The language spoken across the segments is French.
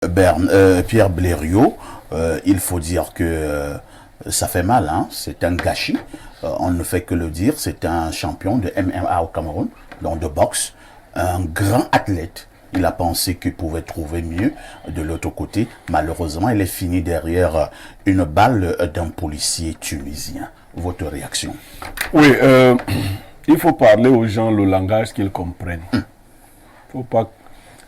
Pierre Blériot, il faut dire que ça fait mal, hein? C'est un gâchis. On ne fait que le dire, c'est un champion de MMA au Cameroun, donc de boxe, un grand athlète. Il a pensé qu'il pouvait trouver mieux de l'autre côté. Malheureusement, il est fini derrière une balle d'un policier tunisien. Votre réaction? Oui, il faut parler aux gens le langage qu'ils comprennent. Faut pas...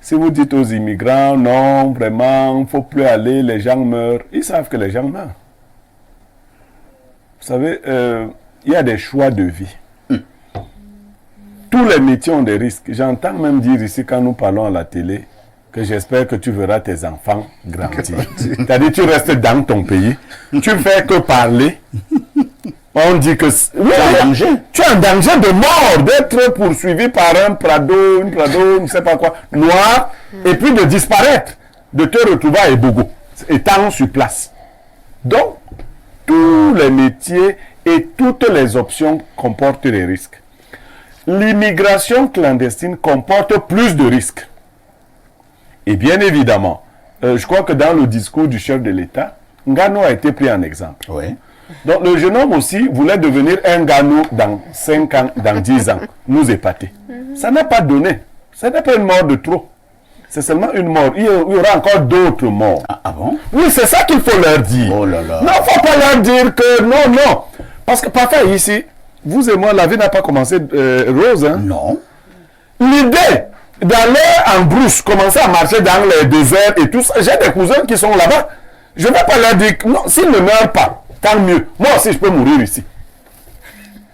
Si vous dites aux immigrants, non, vraiment, il ne faut plus aller, les gens meurent. Ils savent que les gens meurent. Vous savez, il y a des choix de vie. Tous les métiers ont des risques. J'entends même dire ici, quand nous parlons à la télé, que j'espère que tu verras tes enfants grandir. C'est-à-dire, tu restes dans ton pays, tu ne fais que parler. On dit que oui, tu es en danger de mort, d'être poursuivi par un prado, une prado, je ne sais pas quoi, noir, et puis de disparaître, de te retrouver à Ebogo, étant sur place. Donc, tous les métiers et toutes les options comportent des risques. L'immigration clandestine comporte plus de risques. Et bien évidemment, je crois que dans le discours du chef de l'État, Ngano a été pris en exemple. Oui. Donc le jeune homme aussi voulait devenir un Ngano dans 5 ans, dans 10 ans, nous épater. Ça n'a pas donné. Ce n'est pas une mort de trop. C'est seulement une mort. Il y aura encore d'autres morts. Ah bon? Oui, c'est ça qu'il faut leur dire. Oh là là. Non, il ne faut pas leur dire que non, non. Parce que parfois ici, vous et moi, la vie n'a pas commencé rose. Hein? Non. L'idée d'aller en brousse, commencer à marcher dans les déserts et tout ça, j'ai des cousins qui sont là-bas. Je ne vais pas leur dire que non, s'ils ne meurent pas, tant mieux. Moi aussi, je peux mourir ici.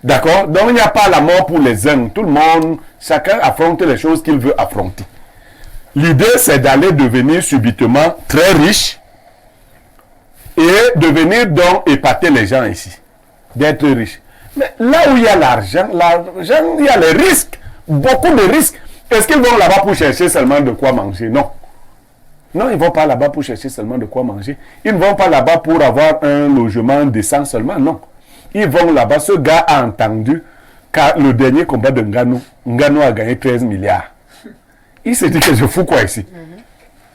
D'accord? Donc, il n'y a pas la mort pour les uns. Tout le monde, chacun affronte les choses qu'il veut affronter. L'idée, c'est d'aller devenir subitement très riche et de venir donc épater les gens ici. D'être riche. Mais là où il y a l'argent, il y a les risques. Beaucoup de risques. Est-ce qu'ils vont là-bas pour chercher seulement de quoi manger? Non. Non, ils ne vont pas là-bas pour chercher seulement de quoi manger. Ils ne vont pas là-bas pour avoir un logement décent seulement. Non. Ils vont là-bas. Ce gars a entendu car le dernier combat de Ngano, Ngano a gagné 13 milliards. Il s'est dit que je fous quoi ici?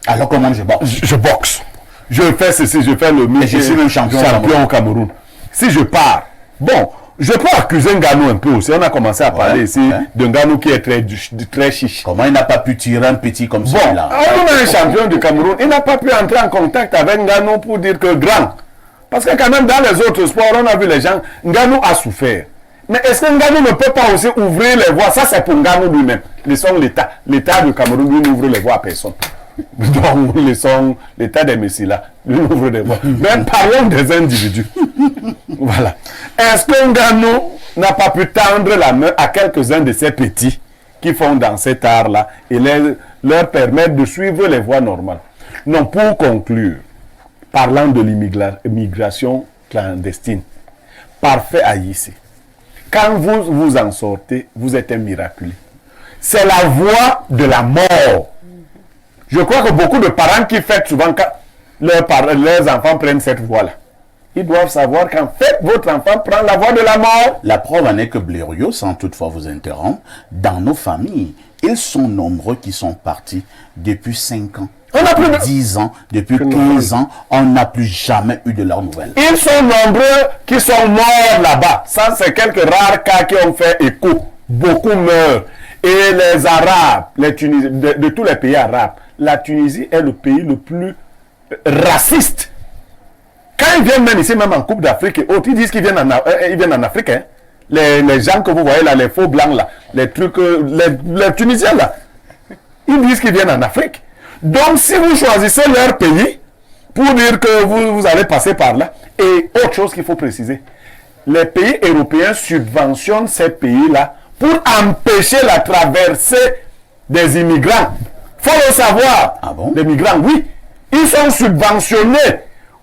Alors comment je boxe? Je boxe. Je fais ceci, je fais le je suis même champion au Cameroun. Si je pars, bon, je peux accuser Ngano un peu aussi. On a commencé à parler ici de Ngano qui est très chiche. Comment il n'a pas pu tirer un petit comme ça? Bon, on a un champion du Cameroun. Il n'a pas pu entrer en contact avec Ngano pour dire que grand. Parce que quand même dans les autres sports, on a vu les gens, Ngano a souffert. Mais est-ce que Ngano ne peut pas aussi ouvrir les voies? Ça, c'est pour Ngano lui-même. Laissons l'État. L'État du Cameroun, lui, n'ouvre les voies à personne. Donc, laissons l'État des Messilas, lui, n'ouvre les voies. Mais parlons des individus. Voilà. Est-ce que Ngano n'a pas pu tendre la main à quelques-uns de ces petits qui font dans cet art-là et leur permettre de suivre les voies normales? Non, pour conclure, parlant de l'immigration clandestine, parfait à ici. Quand vous en sortez, vous êtes un miraculé. C'est la voie de la mort. Je crois que beaucoup de parents qui fêtent souvent quand leurs enfants prennent cette voie-là. Ils doivent savoir qu'en fait, votre enfant prend la voie de la mort. La preuve en est que Blériot, sans toutefois vous interrompre, dans nos familles, ils sont nombreux qui sont partis depuis 5 ans. On a plus de 10 ans, depuis 15 ans, on n'a plus jamais eu de leurs nouvelles. Ils sont nombreux qui sont morts là-bas. Ça, c'est quelques rares cas qui ont fait écho. Beaucoup meurent. Et les Arabes, les Tunisiens, de tous les pays arabes, la Tunisie est le pays le plus raciste. Quand ils viennent même ici, même en Coupe d'Afrique et autres, ils disent qu'ils viennent en Afrique. Hein. Les gens que vous voyez là, les faux blancs là, les trucs, les Tunisiens là, ils disent qu'ils viennent en Afrique. Donc, si vous choisissez leur pays pour dire que vous allez passer par là, et autre chose qu'il faut préciser, les pays européens subventionnent ces pays-là pour empêcher la traversée des immigrants. Il faut le savoir. Ah bon? Les migrants, oui. Ils sont subventionnés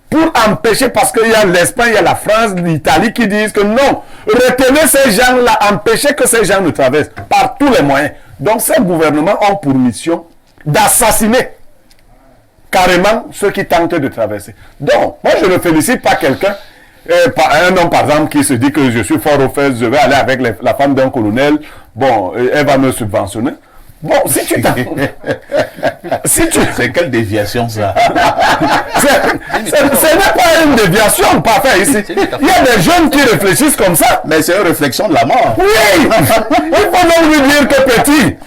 pour empêcher, parce qu'il y a l'Espagne, il y a la France, l'Italie qui disent que non, retenez ces gens-là, empêchez que ces gens ne traversent par tous les moyens. Donc, ces gouvernements ont pour mission d'assassiner carrément ceux qui tentent de traverser. Donc, moi je ne félicite pas quelqu'un, un homme par exemple qui se dit que je suis fort au fait, je vais aller avec la femme d'un colonel, bon, elle va me subventionner. Bon, si tu C'est quelle déviation ça? Ce n'est pas une déviation, parfait ici. Il y a des jeunes qui réfléchissent comme ça. Mais c'est une réflexion de la mort. Oui, il faut donc lui dire que petit,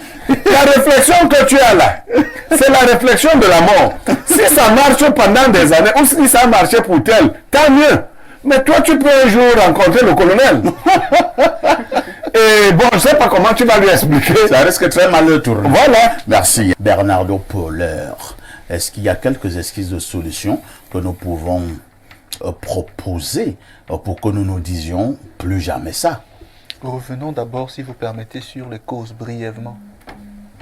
la réflexion que tu as là, c'est la réflexion de la mort. Si ça marche pendant des années, ou si ça a marché pour tel, tant mieux. Mais toi, tu peux un jour rencontrer le colonel. Et bon, je ne sais pas comment tu vas lui expliquer. Ça risque très mal de tourner. Voilà. Merci. Bernardo Poller, est-ce qu'il y a quelques esquisses de solutions que nous pouvons proposer pour que nous nous disions plus jamais ça? Revenons d'abord, si vous permettez, sur les causes brièvement.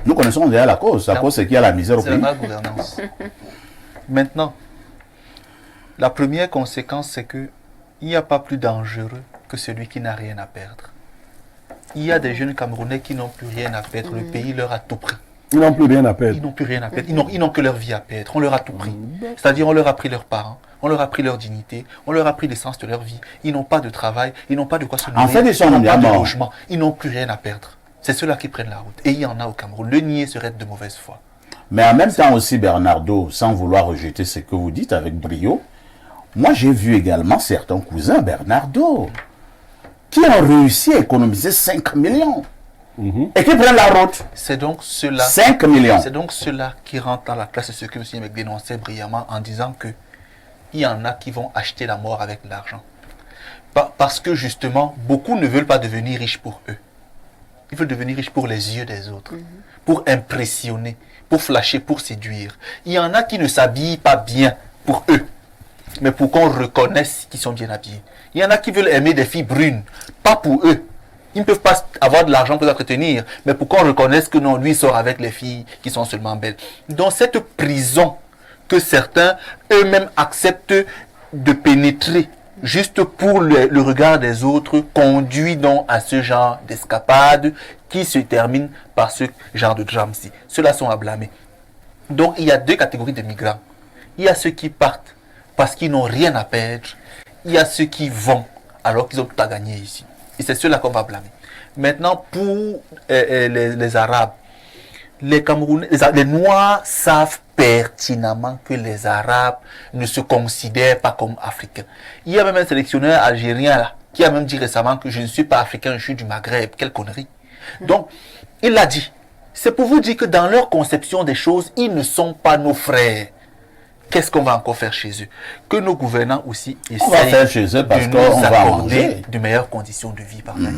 Nous connaissons déjà la cause. La cause, c'est qu'il y a la misère au C'est la pays. malgouvernance. Maintenant, la première conséquence, c'est que il n'y a pas plus dangereux que celui qui n'a rien à perdre. Il y a des jeunes Camerounais qui n'ont plus rien à perdre. Le pays leur a tout pris. Ils n'ont plus rien à perdre. Ils n'ont plus rien à perdre. Ils n'ont que leur vie à perdre. On leur a tout pris. C'est-à-dire, on leur a pris leurs parents, on leur a pris leur dignité, on leur a pris l'essence de leur vie. Ils n'ont pas de travail, ils n'ont pas de quoi se nourrir, En fait, ils sont n'ont pas de morts. logement. Ils n'ont plus rien à perdre. C'est ceux-là qui prennent la route. Et il y en a au Cameroun. Le nier serait de mauvaise foi. Mais en même temps aussi, Bernardo, sans vouloir rejeter ce que vous dites avec brio, moi j'ai vu également certains cousins, Bernardo, qui ont réussi à économiser 5 millions. Et qui prennent la route. C'est donc ceux-là. 5 millions. C'est donc ceux-là qui rentrent dans la classe de ce que M. Yemek dénonçait brillamment en disant que il y en a qui vont acheter la mort avec l'argent. Parce que justement, beaucoup ne veulent pas devenir riches pour eux. Ils veulent devenir riches pour les yeux des autres, pour impressionner, pour flasher, pour séduire. Il y en a qui ne s'habillent pas bien pour eux, mais pour qu'on reconnaisse qu'ils sont bien habillés. Il y en a qui veulent aimer des filles brunes, pas pour eux. Ils ne peuvent pas avoir de l'argent pour l'entretenir, mais pour qu'on reconnaisse que non, lui il sort avec les filles qui sont seulement belles. Dans cette prison que certains eux-mêmes acceptent de pénétrer, juste pour le regard des autres, conduit donc à ce genre d'escapade qui se termine par ce genre de drame-ci. Ceux-là sont à blâmer. Donc il y a deux catégories de migrants. Il y a ceux qui partent parce qu'ils n'ont rien à perdre. Il y a ceux qui vont alors qu'ils ont tout à gagner ici. Et c'est ceux-là qu'on va blâmer. Maintenant, pour les Arabes, les Camerounais, les Noirs savent pertinemment que les Arabes ne se considèrent pas comme Africains. Il y a même un sélectionneur algérien là, qui a même dit récemment que je ne suis pas africain, je suis du Maghreb. Quelle connerie. Donc, il l'a dit. C'est pour vous dire que dans leur conception des choses, ils ne sont pas nos frères. Qu'est-ce qu'on va encore faire chez eux? Que nos gouvernants aussi On va faire chez eux parce de qu'on nous va accorder manger. de meilleures conditions de vie. Par